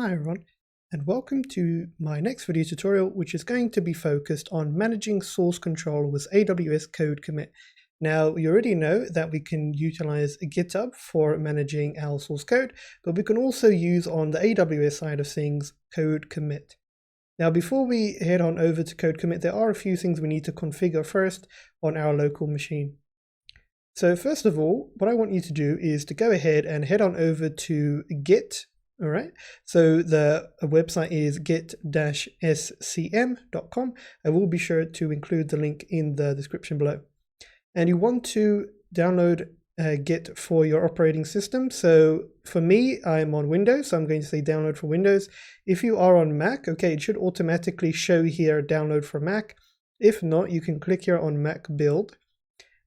Hi everyone, and welcome to my next video tutorial, which is going to be focused on managing source control with AWS CodeCommit. Now, you already know that we can utilize Github for managing our source code, but we can also use on the AWS side of things CodeCommit. Now, before we head on over to CodeCommit, there are a few things we need to configure first on our local machine. So first of all, what I want you to do is to go ahead and head on over to Git. All right, so the website is git-scm.com. I will be sure to include the link in the description below. And you want to download Git for your operating system. So for me, I'm on Windows, so I'm going to say download for Windows. If you are on Mac, okay, it should automatically show here download for Mac. If not, you can click here on Mac build.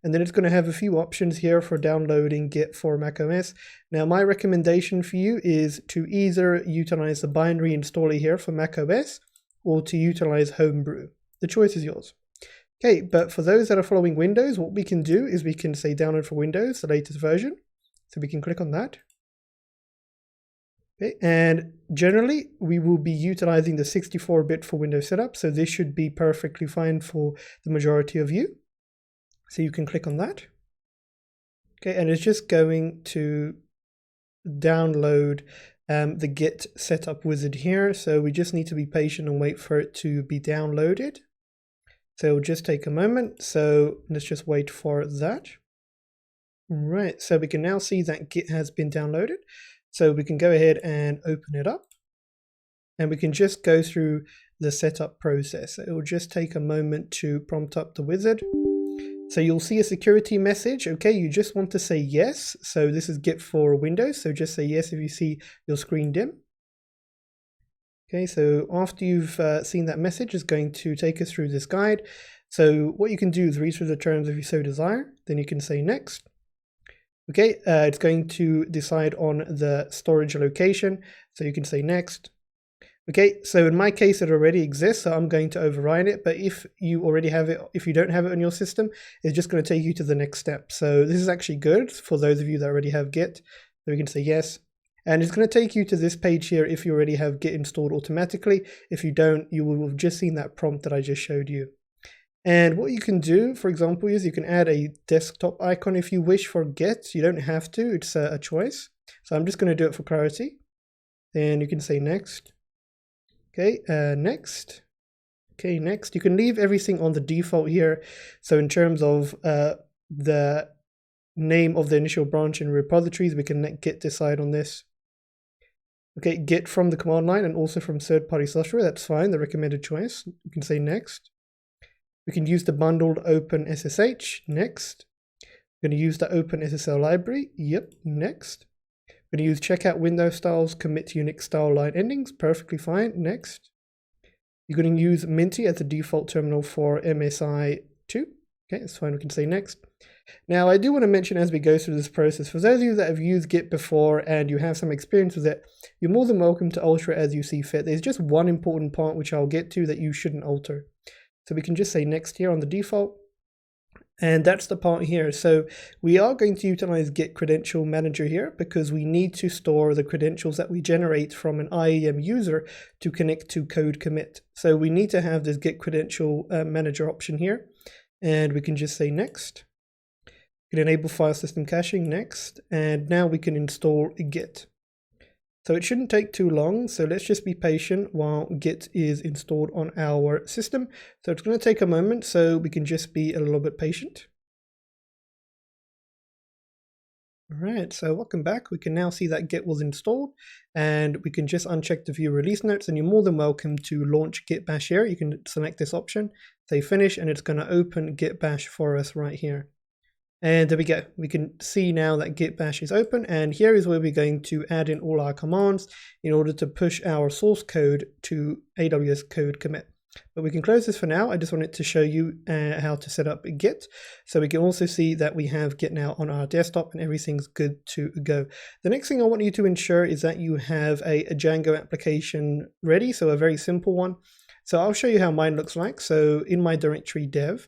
And then it's going to have a few options here for downloading Git for macOS. Now, my recommendation for you is to either utilize the binary installer here for macOS or to utilize Homebrew. The choice is yours. Okay, but for those that are following Windows, what we can do is we can say download for Windows, the latest version. So we can click on that. Okay, and generally, we will be utilizing the 64-bit for Windows setup. So this should be perfectly fine for the majority of you. So you can click on that. Okay, and it's just going to download the Git setup wizard here. So we just need to be patient and wait for it to be downloaded. So it'll just take a moment. So let's just wait for that. Right, so we can now see that Git has been downloaded. So we can go ahead and open it up. And we can just go through the setup process. It will just take a moment to prompt up the wizard. So you'll see a security message. Okay, you just want to say yes. So this is Git for Windows. So just say yes if you see your screen dim. Okay, so after you've seen that message, it's going to take us through this guide. So what you can do is read through the terms if you so desire. Then you can say next. Okay, it's going to decide on the storage location. So you can say next. Okay, so in my case, it already exists, so I'm going to override it. But if you already have it, if you don't have it on your system, it's just going to take you to the next step. So this is actually good for those of you that already have Git. So we can say yes. And it's going to take you to this page here if you already have Git installed automatically. If you don't, you will have just seen that prompt that I just showed you. And what you can do, for example, is you can add a desktop icon if you wish for Git. You don't have to, it's a choice. So I'm just going to do it for clarity. Then you can say next. Okay, next. Okay, next. You can leave everything on the default here. So in terms of the name of the initial branch in repositories, we can let Git decide on this. Okay, Git from the command line and also from third-party software. That's fine, the recommended choice. You can say next. We can use the bundled open SSH. Next. We're going to use the open SSL library. Yep, next. We're going to use checkout window styles, commit to Unix style line endings, perfectly fine, next. You're going to use Minty as the default terminal for MSI2. Okay, that's fine, we can say next. Now, I do want to mention as we go through this process, for those of you that have used Git before and you have some experience with it, you're more than welcome to alter it as you see fit. There's just one important part which I'll get to that you shouldn't alter. So we can just say next here on the default. And that's the part here. So we are going to utilize Git credential manager here because we need to store the credentials that we generate from an IAM user to connect to CodeCommit. So we need to have this Git credential manager option here. And we can just say next. We can enable file system caching, next. And now we can install Git. So it shouldn't take too long, so let's just be patient while Git is installed on our system. So it's going to take a moment, so we can just be a little bit patient. All right, so welcome back. We can now see that Git was installed, and we can just uncheck the view release notes, and you're more than welcome to launch Git bash here. You can select this option, say finish, and it's going to open Git bash for us right here. And there we go. We can see now that Git bash is open, and here is where we're going to add in all our commands in order to push our source code to AWS CodeCommit. But we can close this for now. I just wanted to show you how to set up Git. So we can also see that we have Git now on our desktop and everything's good to go. The next thing I want you to ensure is that you have a Django application ready, so a very simple one. So I'll show you how mine looks like. So in my directory dev,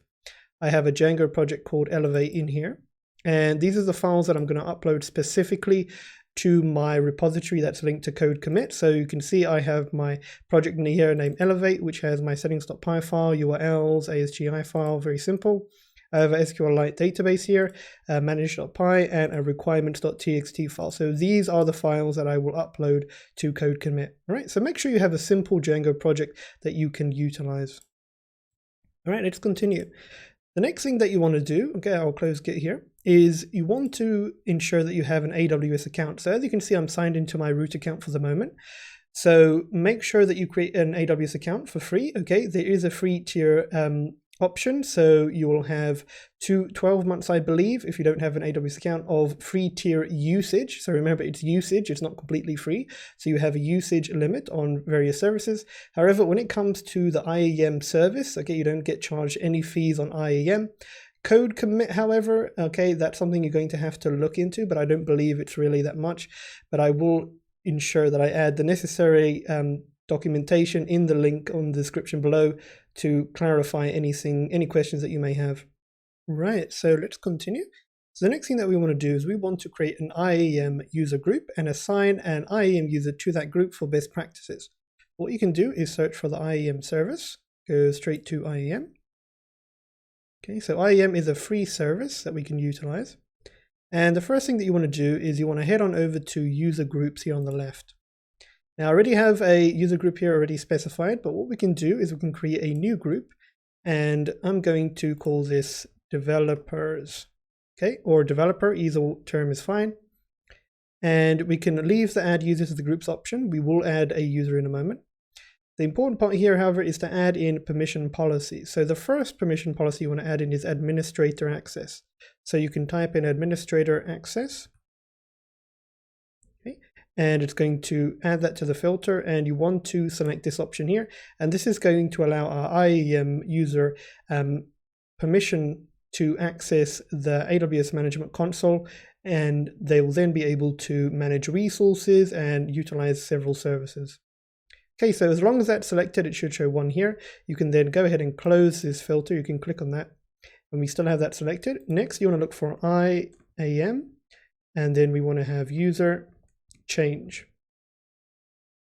I have a Django project called Elevate in here. And these are the files that I'm going to upload specifically to my repository that's linked to CodeCommit. So you can see I have my project in here named Elevate, which has my settings.py file, URLs, ASGI file, very simple. I have a SQLite database here, manage.py, and a requirements.txt file. So these are the files that I will upload to CodeCommit. All right, so make sure you have a simple Django project that you can utilize. All right, let's continue. The next thing that you want to do, okay, I'll close Git here, is you want to ensure that you have an AWS account. So as you can see, I'm signed into my root account for the moment. So make sure that you create an AWS account for free. Okay, there is a free tier option. So you will have 12 months, I believe, if you don't have an AWS account, of free tier usage. So remember, it's usage, it's not completely free. So you have a usage limit on various services. However, when it comes to the IAM service, okay, you don't get charged any fees on IAM. CodeCommit, however, okay, that's something you're going to have to look into, but I don't believe it's really that much. But I will ensure that I add the necessary documentation in the link on the description below to clarify any questions that you may have. Right, so let's continue. So the next thing that we want to do is we want to create an IAM user group and assign an IAM user to that group for best practices. What you can do is search for the IAM service, go straight to IAM. Okay, so IAM is a free service that we can utilize. And the first thing that you want to do is you want to head on over to user groups here on the left. Now I already have a user group here already specified, but what we can do is we can create a new group, and I'm going to call this developers, okay, or developer, either term is fine. And we can leave the add users to the groups option. We will add a user in a moment. The important part here, however, is to add in permission policies. So the first permission policy you want to add in is administrator access. So you can type in administrator access. Okay. And it's going to add that to the filter, and you want to select this option here. And this is going to allow our IAM user permission to access the AWS Management Console, and they will then be able to manage resources and utilize several services. Okay, so as long as that's selected, it should show one here. You can then go ahead and close this filter. You can click on that, and we still have that selected. Next, you want to look for IAM, and then we want to have user change.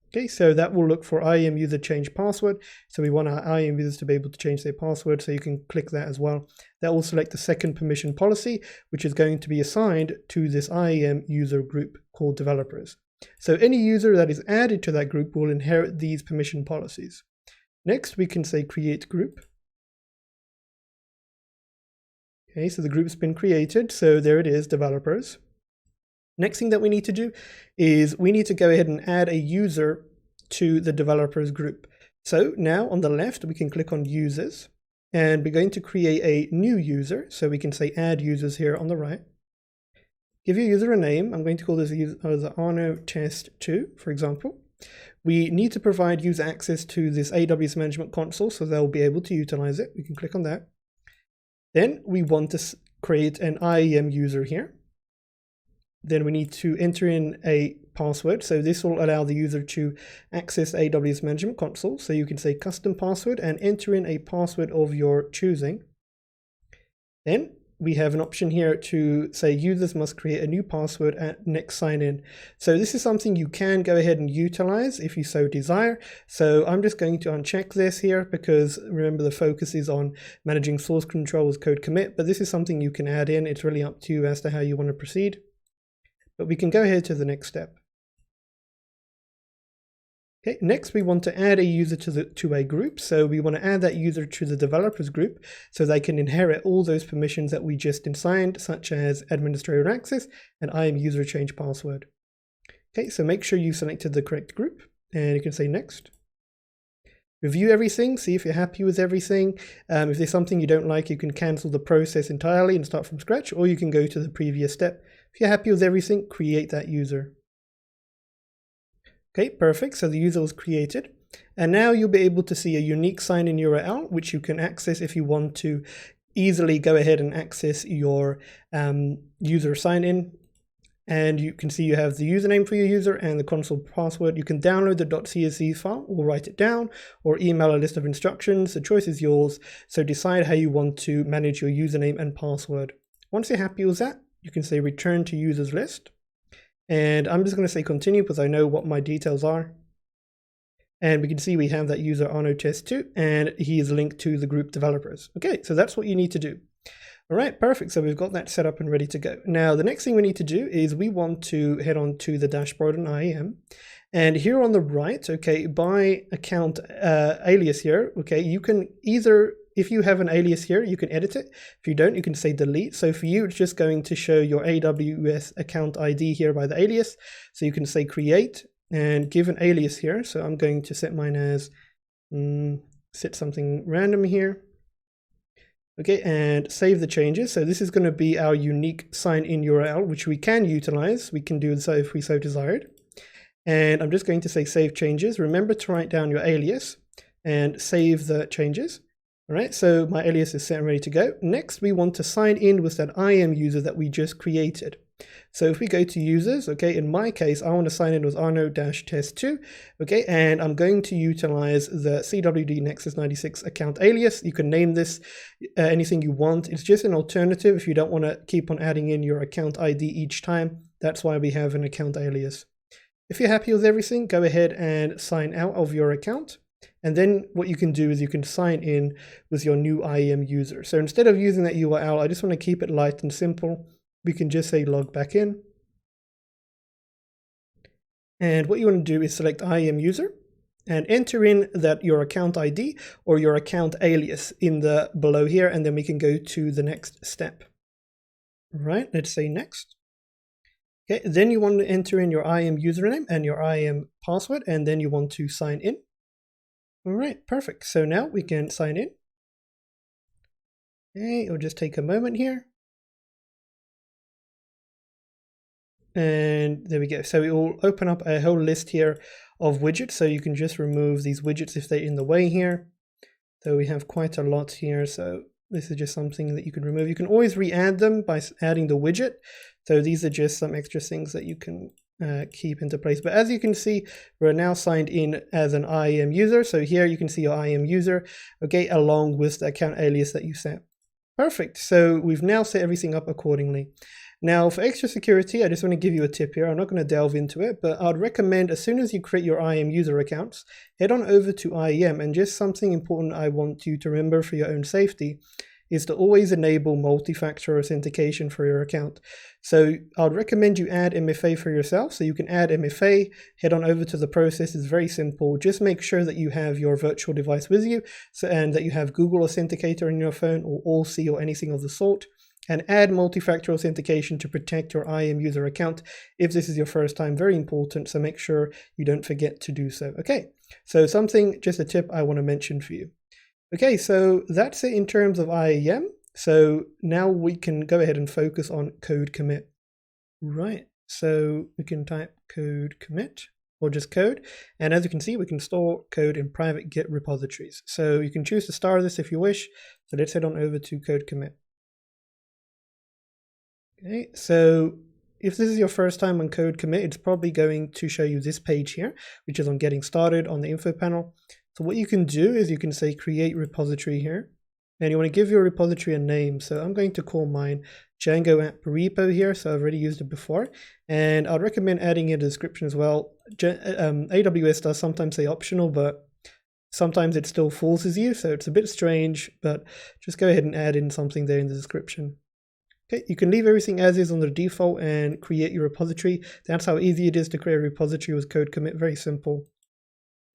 Okay, so that will look for IAM user change password. So we want our IAM users to be able to change their password, so you can click that as well. That will select the second permission policy, which is going to be assigned to this IAM user group called developers. So any user that is added to that group will inherit these permission policies. Next, we can say create group. Okay, so the group's been created, so there it is, developers. Next thing that we need to do is we need to go ahead and add a user to the developers group. So now on the left, we can click on users, and we're going to create a new user. So we can say add users here on the right. Give your user a name. I'm going to call this user Arno Test 2, for example. We need to provide user access to this AWS Management Console, so they'll be able to utilize it. We can click on that. Then we want to create an IAM user here. Then we need to enter in a password. So this will allow the user to access AWS Management Console. So you can say custom password and enter in a password of your choosing. Then we have an option here to say users must create a new password at next sign in. So this is something you can go ahead and utilize if you so desire. So I'm just going to uncheck this here because remember the focus is on managing source control with CodeCommit, but this is something you can add in. It's really up to you as to how you want to proceed. But we can go ahead to the next step. Okay, next we want to add a user to a group. So we want to add that user to the developers group so they can inherit all those permissions that we just assigned, such as administrator access and IAM user change password. Okay, so make sure you selected the correct group, and you can say next. Review everything, see if you're happy with everything. If there's something you don't like, you can cancel the process entirely and start from scratch, or you can go to the previous step. If you're happy with everything, create that user. Okay, perfect. So the user was created. And now you'll be able to see a unique sign-in URL, which you can access if you want to easily go ahead and access your user sign-in. And you can see you have the username for your user and the console password. You can download the .csv file or write it down or email a list of instructions. The choice is yours. So decide how you want to manage your username and password. Once you're happy with that, you can say return to users list. And I'm just going to say continue because I know what my details are. And we can see we have that user ArnoTest2, and he is linked to the group developers. Okay, so that's what you need to do. All right, perfect. So we've got that set up and ready to go. Now, the next thing we need to do is we want to head on to the dashboard in IAM. And here on the right, okay, by account alias here, okay, you can either, if you have an alias here, you can edit it. If you don't, you can say delete. So for you, it's just going to show your AWS account ID here by the alias. So you can say create and give an alias here. So I'm going to set mine as, set something random here. Okay, and save the changes. So this is going to be our unique sign-in URL, which we can utilize. We can do so if we so desired. And I'm just going to say save changes. Remember to write down your alias and save the changes. All right, so my alias is set and ready to go. Next, we want to sign in with that IAM user that we just created. So if we go to users, okay, in my case, I want to sign in with Arno-test2, okay, and I'm going to utilize the CWD Nexus 96 account alias. You can name this anything you want. It's just an alternative if you don't want to keep on adding in your account ID each time. That's why we have an account alias. If you're happy with everything, go ahead and sign out of your account. And then what you can do is you can sign in with your new IAM user. So instead of using that URL, I just want to keep it light and simple. We can just say log back in. And what you want to do is select IAM user and enter in that your account ID or your account alias in the below here, and then we can go to the next step. All right, let's say next. Okay, then you want to enter in your IAM username and your IAM password, and then you want to sign in. All right, perfect. So now we can sign in. Okay, it'll just take a moment here. And there we go. So it will open up a whole list here of widgets. So you can just remove these widgets if they're in the way here. So we have quite a lot here. So this is just something that you can remove. You can always re-add them by adding the widget. So these are just some extra things that you can keep into place. But as you can see, we're now signed in as an IAM user. So here you can see your IAM user, okay, along with the account alias that you set. Perfect. So we've now set everything up accordingly. Now for extra security, I just want to give you a tip here. I'm not going to delve into it, but I'd recommend as soon as you create your IAM user accounts, head on over to IAM, and just something important I want you to remember for your own safety is to always enable multi-factor authentication for your account. So I'd recommend you add MFA for yourself. So you can add MFA, head on over to the process. It's very simple. Just make sure that you have your virtual device with you, and that you have Google Authenticator in your phone or AllC or anything of the sort. And add multi-factor authentication to protect your IAM user account if this is your first time. Very important, so make sure you don't forget to do so. Okay, so just a tip I want to mention for you. Okay, so that's it in terms of IAM. So now we can go ahead and focus on CodeCommit. Right, so we can type CodeCommit or just code. And as you can see, we can store code in private Git repositories. So you can choose to star this if you wish. So let's head on over to CodeCommit. Okay, so if this is your first time on CodeCommit, it's probably going to show you this page here, which is on getting started on the info panel. So what you can do is you can say create repository here, and you want to give your repository a name. So I'm going to call mine Django App Repo here. So I've already used it before, and I'd recommend adding a description as well. AWS does sometimes say optional, but sometimes it still forces you. So it's a bit strange, but just go ahead and add in something there in the description. Okay, you can leave everything as is on the default and create your repository. That's how easy it is to create a repository with CodeCommit, very simple.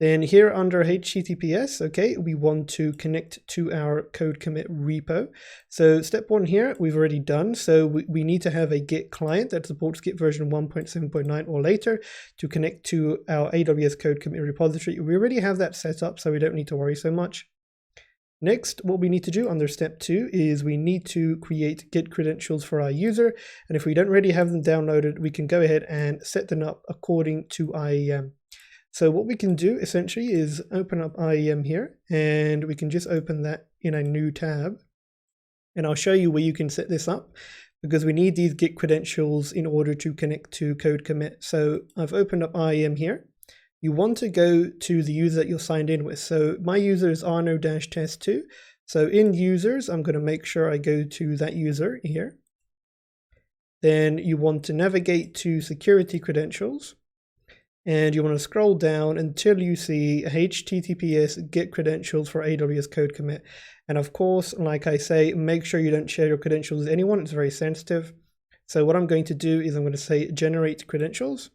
Then here under HTTPS, okay, we want to connect to our CodeCommit repo. So step one here, we've already done. So we need to have a Git client that supports Git version 1.7.9 or later to connect to our AWS CodeCommit repository. We already have that set up, so we don't need to worry so much. Next, what we need to do under step 2 is we need to create Git credentials for our user. And if we don't already have them downloaded, we can go ahead and set them up according to IAM. So what we can do essentially is open up IAM here, and we can just open that in a new tab. And I'll show you where you can set this up because we need these Git credentials in order to connect to CodeCommit. So I've opened up IAM here. You want to go to the user that you're signed in with. So my user is Arno-test2. So in users, I'm going to make sure I go to that user here. then you want to navigate to security credentials, and you want to scroll down until you see HTTPS get credentials for AWS CodeCommit. And of course, like I say, make sure you don't share your credentials with anyone. It's very sensitive. So what I'm going to do is I'm going to say generate credentials.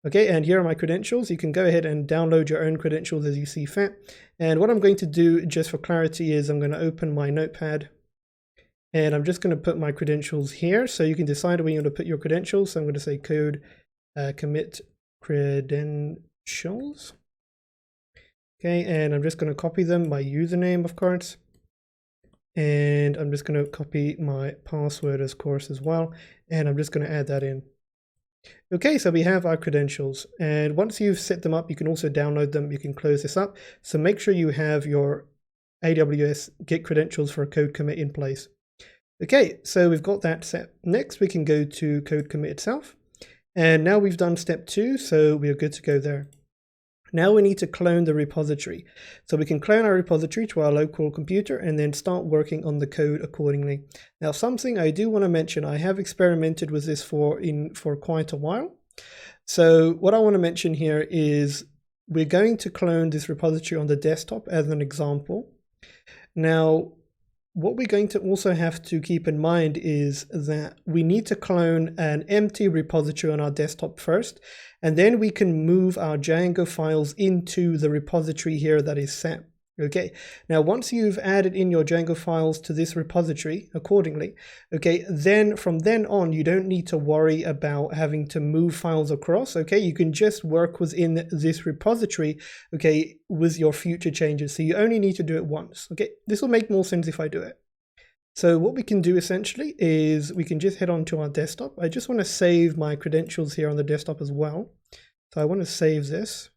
Okay, and here are my credentials. You can go ahead and download your own credentials as you see fit. And what I'm going to do, just for clarity, is I'm going to open my notepad. And I'm just going to put my credentials here. So you can decide where you want to put your credentials. So I'm going to say CodeCommit credentials. Okay, and I'm just going to copy them, my username, of course. And I'm just going to copy my password, of course, as well. And I'm just going to add that in. Okay, so we have our credentials, and once you've set them up, you can also download them. You can close this up. So make sure you have your AWS Git credentials for a CodeCommit in place. Okay, so we've got that set. Next, we can go to CodeCommit itself. And now we've done step 2, so we are good to go there. Now we need to clone the repository. So we can clone our repository to our local computer and then start working on the code accordingly. Now, something I do want to mention, I have experimented with this for quite a while. So what I want to mention here is we're going to clone this repository on the desktop as an example. Now, what we're going to also have to keep in mind is that we need to clone an empty repository on our desktop first, and then we can move our Django files into the repository here that is set. Okay, now once you've added in your Django files to this repository accordingly, okay, then from then on, you don't need to worry about having to move files across. Okay, you can just work within this repository, okay, with your future changes. So you only need to do it once. Okay, this will make more sense if I do it. So what we can do essentially is we can just head on to our desktop. I just want to save my credentials here on the desktop as well. So I want to save this.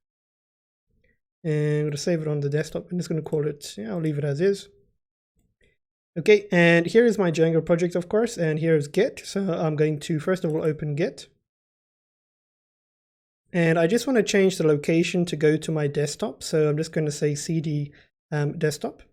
And I'm going to save it on the desktop. I'm just going to call it, I'll leave it as is. Okay, and here is my Django project, of course, and here is Git. So I'm going to, first of all, open Git. And I just want to change the location to go to my desktop. So I'm just going to say cd desktop.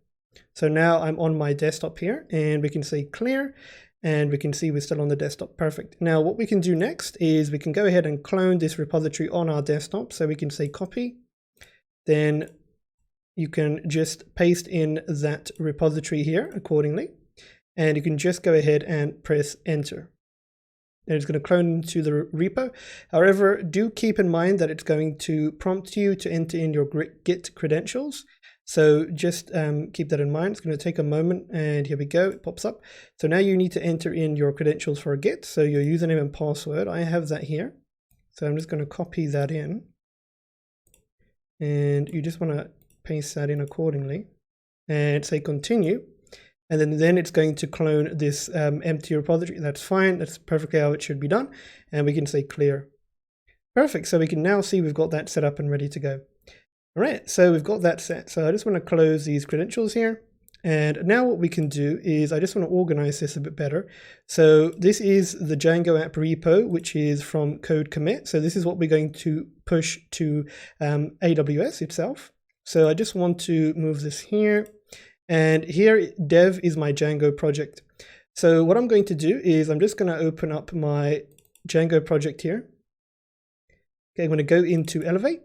So now I'm on my desktop here, and we can say clear, and we can see we're still on the desktop. Perfect. Now what we can do next is we can go ahead and clone this repository on our desktop. So we can say copy. Then you can just paste in that repository here accordingly, and you can just go ahead and press enter. And it's going to clone into the repo. However, do keep in mind that it's going to prompt you to enter in your Git credentials. So just keep that in mind. It's going to take a moment, and here we go, it pops up. So now you need to enter in your credentials for Git. So your username and password, I have that here. So I'm just going to copy that in. And you just want to paste that in accordingly and say continue. And then it's going to clone this empty repository. That's fine. That's perfectly how it should be done. And we can say clear. Perfect. So we can now see we've got that set up and ready to go. All right. So we've got that set. So I just want to close these credentials here. And now what we can do is I just want to organize this a bit better. So this is the Django app repo, which is from CodeCommit. So this is what we're going to push to AWS itself. So I just want to move this here. And here dev is my Django project. So what I'm going to do is I'm just going to open up my Django project here. Okay, I'm going to go into Elevate.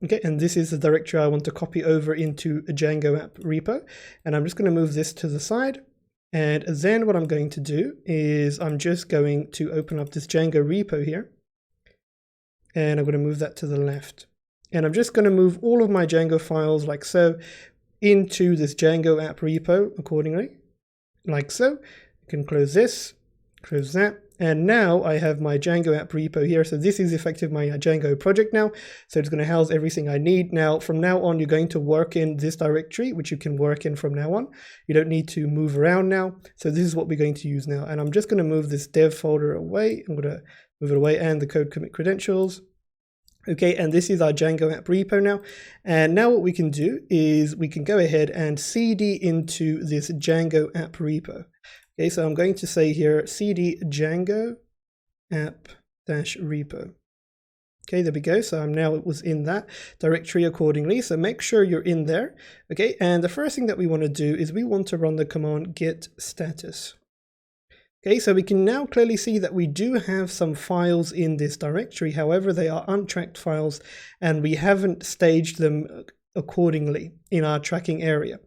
Okay, and this is the directory I want to copy over into a Django app repo. And I'm just going to move this to the side. And then what I'm going to do is I'm just going to open up this Django repo here. And I'm going to move that to the left. And I'm just going to move all of my Django files like so into this Django app repo accordingly, like so. You can close this, close that. And now I have my Django app repo here. So this is effectively my Django project now. So it's going to house everything I need. Now, from now on, you're going to work in this directory, which you can work in from now on. You don't need to move around now. So this is what we're going to use now. And I'm just going to move this dev folder away. I'm going to move it away and the CodeCommit credentials. Okay, and this is our Django app repo now. And now what we can do is we can go ahead and cd into this Django app repo. Okay, so I'm going to say here cd Django app-repo. Okay, there we go. So I'm now it was in that directory accordingly. So make sure you're in there. Okay, and the first thing that we want to do is we want to run the command git status. Okay, so we can now clearly see that we do have some files in this directory. However, they are untracked files and we haven't staged them accordingly in our tracking area.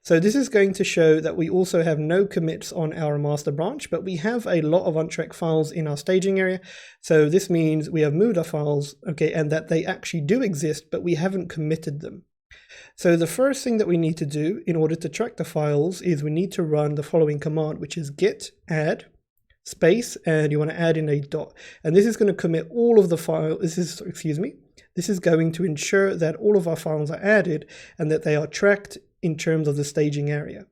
So this is going to show that we also have no commits on our master branch, but we have a lot of untracked files in our staging area. So this means we have moved our files, okay, and that they actually do exist, but we haven't committed them. So the first thing that we need to do in order to track the files is we need to run the following command, which is git add space, and you want to add in a dot. And this is going to commit all of the files. This is going to ensure that all of our files are added and that they are tracked in terms of the staging area.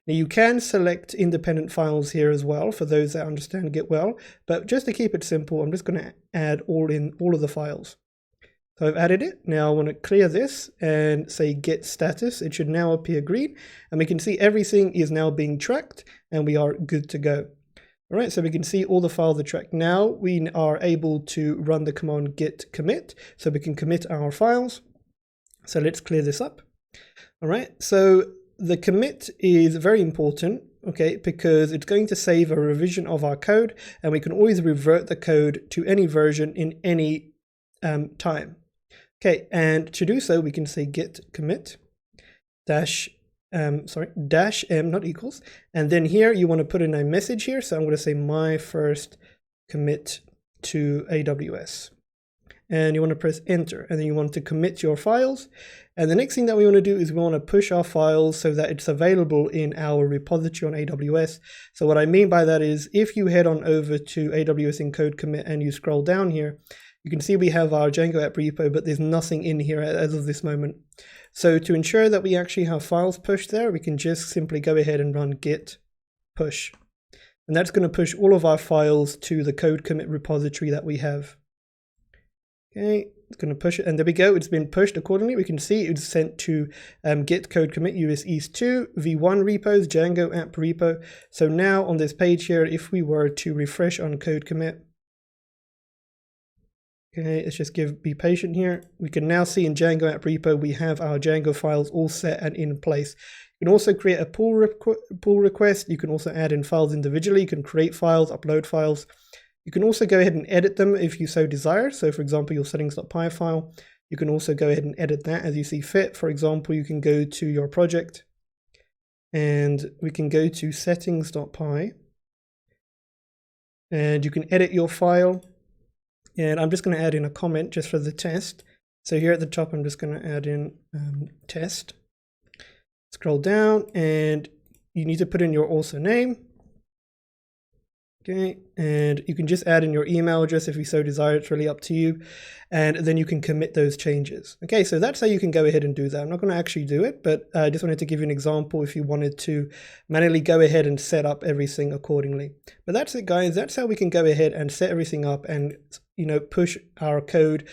Now you can select independent files here as well for those that understand Git well, but just to keep it simple, I'm just going to add all of the files. So I've added it. Now I want to clear this and say git status. It should now appear green, and we can see everything is now being tracked and we are good to go. All right, so we can see all the files are tracked. Now we are able to run the command git commit, so we can commit our files. So let's clear this up. All right, so the commit is very important, okay, because it's going to save a revision of our code, and we can always revert the code to any version in any time. Okay, and to do so, we can say git commit dash m, not equals, and then here you want to put in a message here. So I'm going to say my first commit to AWS, and you want to press enter, and then you want to commit your files. And the next thing that we want to do is we want to push our files so that it's available in our repository on AWS. So what I mean by that is if you head on over to AWS in CodeCommit and you scroll down here, you can see we have our Django app repo, but there's nothing in here as of this moment. So to ensure that we actually have files pushed there, we can just simply go ahead and run git push. And that's going to push all of our files to the CodeCommit repository that we have. Okay, it's going to push it, and there we go. It's been pushed accordingly. We can see it's sent to git CodeCommit US East 2, V1 repos, Django app repo. So now on this page here, if we were to refresh on CodeCommit, okay, let's just be patient here. We can now see in Django app repo, we have our Django files all set and in place. You can also create a pull request. You can also add in files individually. You can create files, upload files. You can also go ahead and edit them if you so desire. So for example, your settings.py file, you can also go ahead and edit that as you see fit. For example, you can go to your project and we can go to settings.py and you can edit your file. And I'm just going to add in a comment just for the test. So here at the top, I'm just going to add in test. Scroll down and you need to put in your author name. Okay, and you can just add in your email address if you so desire. It's really up to you. And then you can commit those changes. Okay, so that's how you can go ahead and do that. I'm not going to actually do it, but I just wanted to give you an example if you wanted to manually go ahead and set up everything accordingly. But that's it, guys. That's how we can go ahead and set everything up and, you know, push our code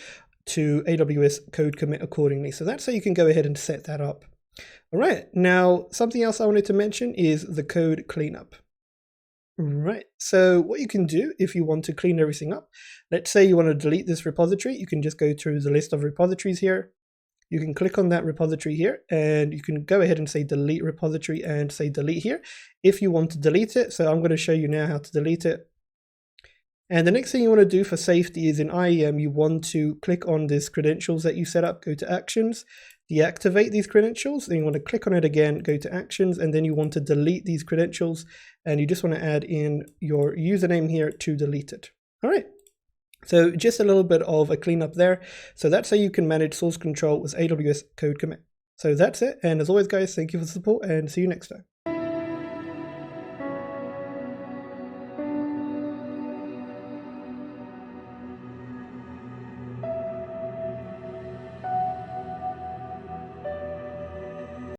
to AWS CodeCommit accordingly. So that's how you can go ahead and set that up. All right, now something else I wanted to mention is the code cleanup. Right, so what you can do if you want to clean everything up, let's say you want to delete this repository, you can just go through the list of repositories here. You can click on that repository here and you can go ahead and say delete repository and say delete here if you want to delete it. So I'm going to show you now how to delete it. And the next thing you want to do for safety is in IAM, you want to click on this credentials that you set up, go to actions, deactivate these credentials, then you want to click on it again, go to actions, and then you want to delete these credentials, and you just want to add in your username here to delete it. All right, so just a little bit of a cleanup there. So that's how you can manage source control with AWS CodeCommit. So that's it, and as always guys, thank you for the support and see you next time.